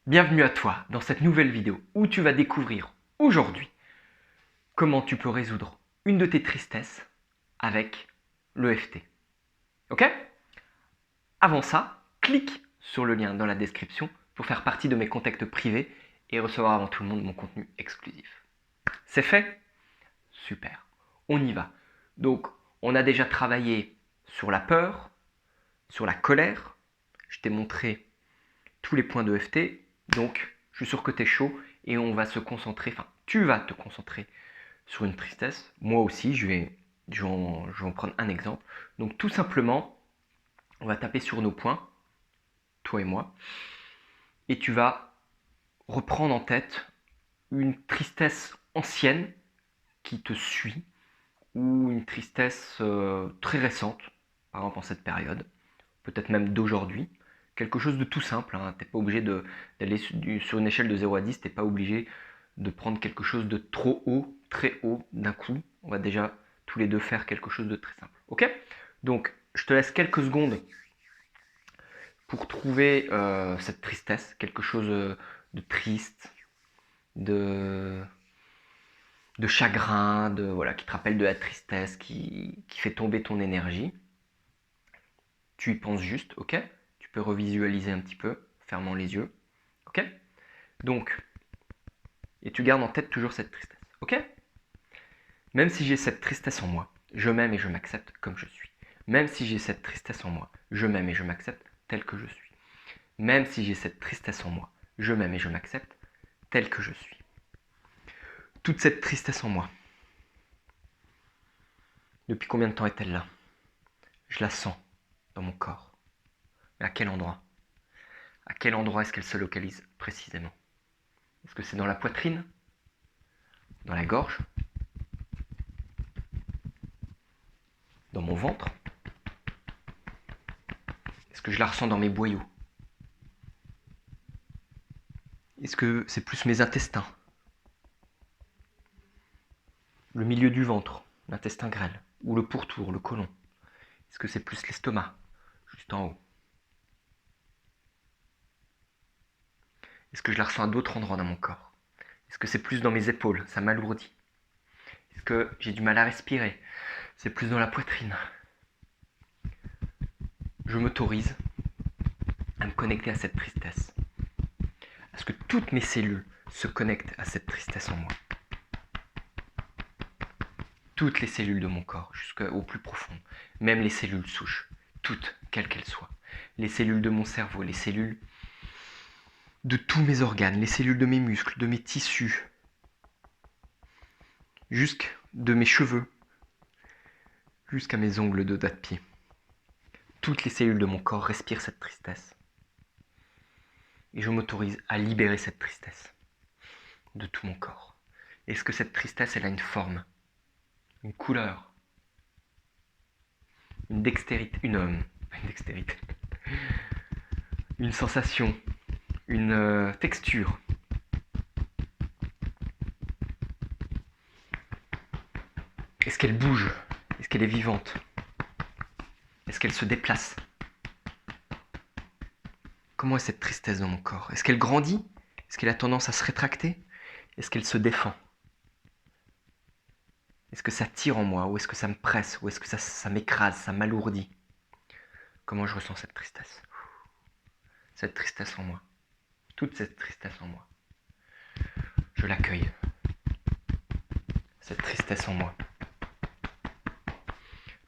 Bienvenue à toi dans cette nouvelle vidéo où tu vas découvrir aujourd'hui comment tu peux résoudre une de tes tristesses avec l'EFT. Ok? Avant ça, clique sur le lien dans la description pour faire partie de mes contacts privés et recevoir avant tout le monde mon contenu exclusif. C'est fait? Super. On y va. Donc, on a déjà travaillé sur la peur, sur la colère. Je t'ai montré tous les points d'EFT. Donc, je suis sûr que tu es chaud et on va se concentrer, enfin, tu vas te concentrer sur une tristesse. Moi aussi, je vais en prendre un exemple. Donc, tout simplement, on va taper sur nos points, toi et moi, et tu vas reprendre en tête une tristesse ancienne qui te suit ou une tristesse très récente, par exemple en cette période, peut-être même d'aujourd'hui. Quelque chose de tout simple, hein. Tu n'es pas obligé d'aller sur une échelle de 0 à 10, tu n'es pas obligé de prendre quelque chose de trop haut, très haut d'un coup. On va déjà tous les deux faire quelque chose de très simple. Ok? Donc, je te laisse quelques secondes pour trouver cette tristesse, quelque chose de triste, de, de chagrin, voilà, qui te rappelle de la tristesse, qui fait tomber ton énergie. Tu y penses juste, ok? Tu peux revisualiser un petit peu, fermant les yeux, ok? Donc, et tu gardes en tête toujours cette tristesse, ok? Même si j'ai cette tristesse en moi, je m'aime et je m'accepte comme je suis. Même si j'ai cette tristesse en moi, je m'aime et je m'accepte tel que je suis. Même si j'ai cette tristesse en moi, je m'aime et je m'accepte tel que je suis. Toute cette tristesse en moi, depuis combien de temps est-elle là? Je la sens dans mon corps. Mais à quel endroit? À quel endroit est-ce qu'elle se localise précisément? Est-ce que c'est dans la poitrine? Dans la gorge? Dans mon ventre? Est-ce que je la ressens dans mes boyaux? Est-ce que c'est plus mes intestins? Le milieu du ventre, l'intestin grêle? Ou le pourtour, le côlon? Est-ce que c'est plus l'estomac, juste en haut? Est-ce que je la ressens à d'autres endroits dans mon corps? Est-ce que c'est plus dans mes épaules? Ça m'alourdit. Est-ce que j'ai du mal à respirer? C'est plus dans la poitrine. Je m'autorise à me connecter à cette tristesse. À ce que toutes mes cellules se connectent à cette tristesse en moi. Toutes les cellules de mon corps, jusqu'au plus profond. Même les cellules souches. Toutes, quelles qu'elles soient. Les cellules de mon cerveau, les cellules de tous mes organes, les cellules de mes muscles, de mes tissus, jusque de mes cheveux, jusqu'à mes ongles de doigts de pied. Toutes les cellules de mon corps respirent cette tristesse. Et je m'autorise à libérer cette tristesse de tout mon corps. Est-ce que cette tristesse, elle a une forme, une couleur, une dextérité, une dextérité, une sensation, une texture? Est-ce qu'elle bouge? Est-ce qu'elle est vivante? Est-ce qu'elle se déplace? Comment est cette tristesse dans mon corps? Est-ce qu'elle grandit? Est-ce qu'elle a tendance à se rétracter? Est-ce qu'elle se défend? Est-ce que ça tire en moi? Ou est-ce que ça me presse? Ou est-ce que ça m'écrase, ça m'alourdit? Comment je ressens cette tristesse? Cette tristesse en moi. Toute cette tristesse en moi. Je l'accueille. Cette tristesse en moi.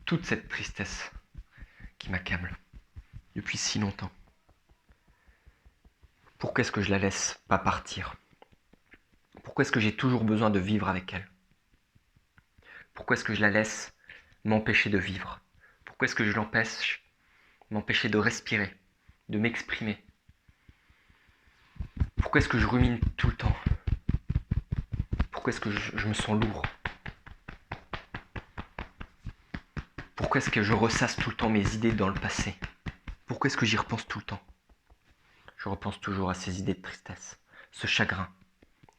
Toute cette tristesse qui m'accable depuis si longtemps. Pourquoi est-ce que je la laisse pas partir? Pourquoi est-ce que j'ai toujours besoin de vivre avec elle? Pourquoi est-ce que je la laisse m'empêcher de vivre? Pourquoi est-ce que je l'empêche m'empêcher de respirer, de m'exprimer? Pourquoi est-ce que je rumine tout le temps? Pourquoi est-ce que je me sens lourd? Pourquoi est-ce que je ressasse tout le temps mes idées dans le passé? Pourquoi est-ce que j'y repense tout le temps? Je repense toujours à ces idées de tristesse, ce chagrin,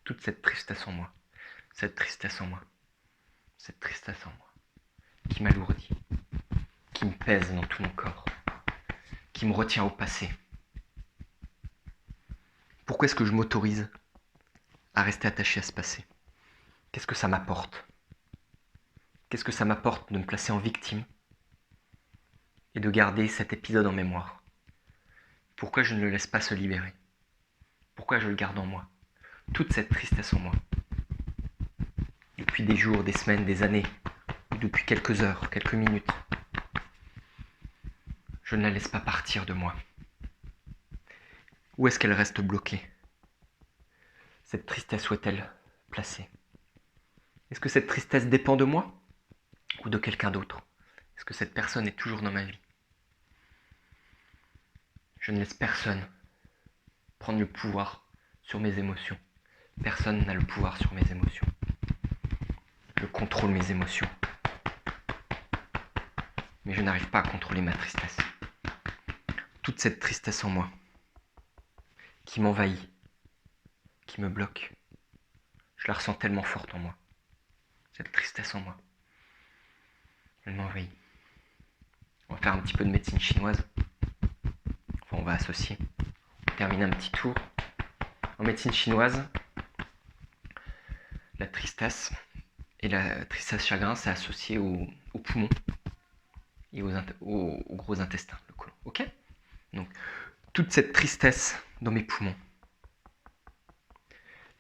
toute cette tristesse en moi, cette tristesse en moi, cette tristesse en moi, qui m'alourdit, qui me pèse dans tout mon corps, qui me retient au passé. Pourquoi est-ce que je m'autorise à rester attaché à ce passé? Qu'est-ce que ça m'apporte? Qu'est-ce que ça m'apporte de me placer en victime et de garder cet épisode en mémoire? Pourquoi je ne le laisse pas se libérer? Pourquoi je le garde en moi? Toute cette tristesse en moi. Depuis des jours, des semaines, des années, ou depuis quelques heures, quelques minutes. Je ne la laisse pas partir de moi. Où est-ce qu'elle reste bloquée? Cette tristesse, où est-elle placée? Est-ce que cette tristesse dépend de moi ou de quelqu'un d'autre? Est-ce que cette personne est toujours dans ma vie? Je ne laisse personne prendre le pouvoir sur mes émotions. Personne n'a le pouvoir sur mes émotions. Je contrôle mes émotions. Mais je n'arrive pas à contrôler ma tristesse. Toute cette tristesse en moi, qui m'envahit, qui me bloque, je la ressens tellement forte en moi. Cette tristesse en moi, elle m'envahit. On va faire un petit peu de médecine chinoise. Enfin, on va associer. On termine un petit tour. En médecine chinoise, la tristesse et la tristesse chagrin, c'est associé aux poumons et au gros intestin, le côlon. Ok? Donc, toute cette tristesse dans mes poumons,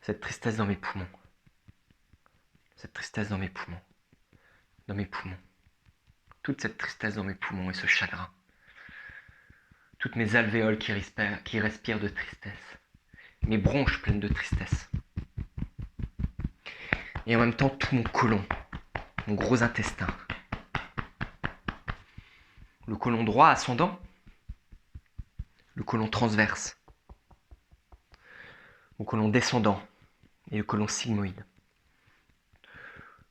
cette tristesse dans mes poumons, cette tristesse dans mes poumons, toute cette tristesse dans mes poumons et ce chagrin, toutes mes alvéoles qui respirent de tristesse, mes bronches pleines de tristesse, et en même temps tout mon côlon, mon gros intestin, le côlon droit ascendant, le côlon transverse, mon côlon descendant et le côlon sigmoïde.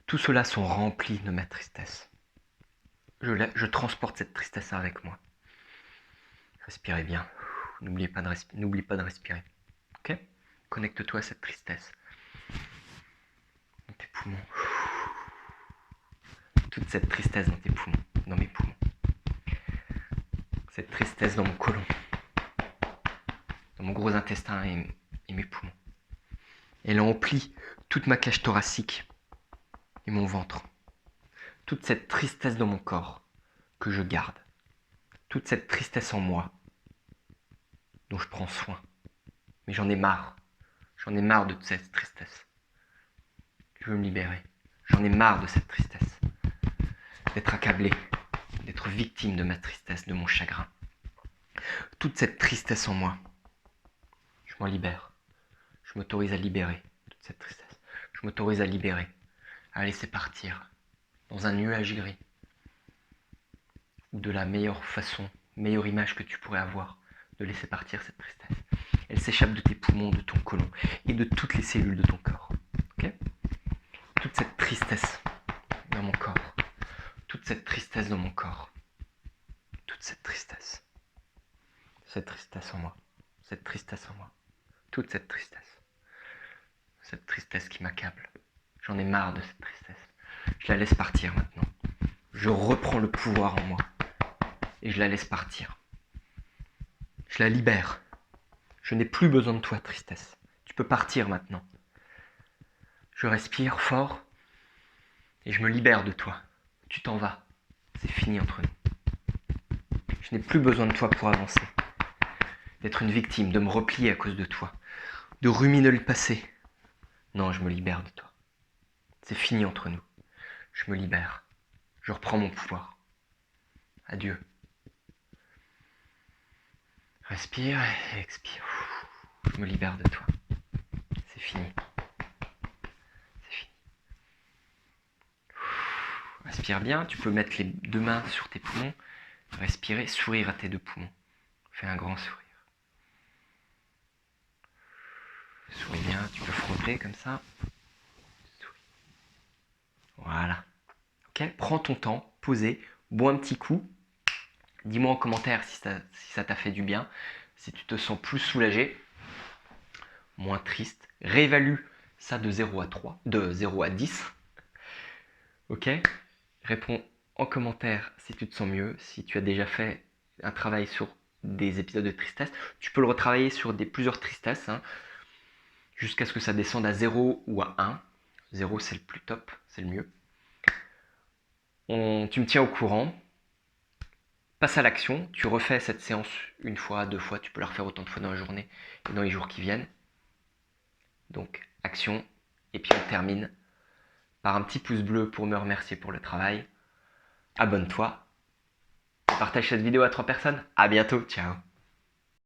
Tout cela sont remplis de ma tristesse. Je transporte cette tristesse avec moi. Respirez bien. N'oublie pas de respirer. Ok? Connecte-toi à cette tristesse. Dans tes poumons. Toute cette tristesse dans tes poumons, dans mes poumons. Cette tristesse dans mon côlon, dans mon gros intestin et mes poumons. Elle emplit toute ma cage thoracique et mon ventre. Toute cette tristesse dans mon corps que je garde. Toute cette tristesse en moi dont je prends soin. Mais j'en ai marre. J'en ai marre de toute cette tristesse. Je veux me libérer. J'en ai marre de cette tristesse. D'être accablé, d'être victime de ma tristesse, de mon chagrin. Toute cette tristesse en moi, je m'en libère. Je m'autorise à libérer toute cette tristesse. Je m'autorise à libérer, à laisser partir dans un nuage gris. Ou de la meilleure façon, meilleure image que tu pourrais avoir de laisser partir cette tristesse. Elle s'échappe de tes poumons, de ton côlon et de toutes les cellules de ton corps. Okay? Toute cette tristesse dans mon corps. Toute cette tristesse dans mon corps. Toute cette tristesse. Cette tristesse en moi. Cette tristesse en moi. Toute cette tristesse. Cette tristesse qui m'accable. J'en ai marre de cette tristesse. Je la laisse partir maintenant. Je reprends le pouvoir en moi. Et je la laisse partir. Je la libère. Je n'ai plus besoin de toi, tristesse. Tu peux partir maintenant. Je respire fort et je me libère de toi. Tu t'en vas. C'est fini entre nous. Je n'ai plus besoin de toi pour avancer. D'être une victime, de me replier à cause de toi. De ruminer le passé. Non, je me libère de toi. C'est fini entre nous. Je me libère. Je reprends mon pouvoir. Adieu. Respire et expire. Je me libère de toi. C'est fini. C'est fini. Respire bien. Tu peux mettre les deux mains sur tes poumons. Respirer, sourire à tes deux poumons. Fais un grand sourire. Souris bien. Tu peux frotter comme ça. Souris. Voilà. Ok. Prends ton temps. Posez. Bois un petit coup. Dis-moi en commentaire si ça t'a fait du bien, si tu te sens plus soulagé, moins triste. Réévalue ça de 0 à 3, de 0 à 10. Ok? Réponds en commentaire si tu te sens mieux, si tu as déjà fait un travail sur des épisodes de tristesse. Tu peux le retravailler sur plusieurs tristesses, hein, jusqu'à ce que ça descende à 0 ou à 1. 0, c'est le plus top, c'est le mieux. Tu me tiens au courant. Passe à l'action. Tu refais cette séance une fois, 2 fois. Tu peux la refaire autant de fois dans la journée et dans les jours qui viennent. Donc, action. Et puis on termine par un petit pouce bleu pour me remercier pour le travail. Abonne-toi. Partage cette vidéo à 3 personnes. À bientôt. Ciao.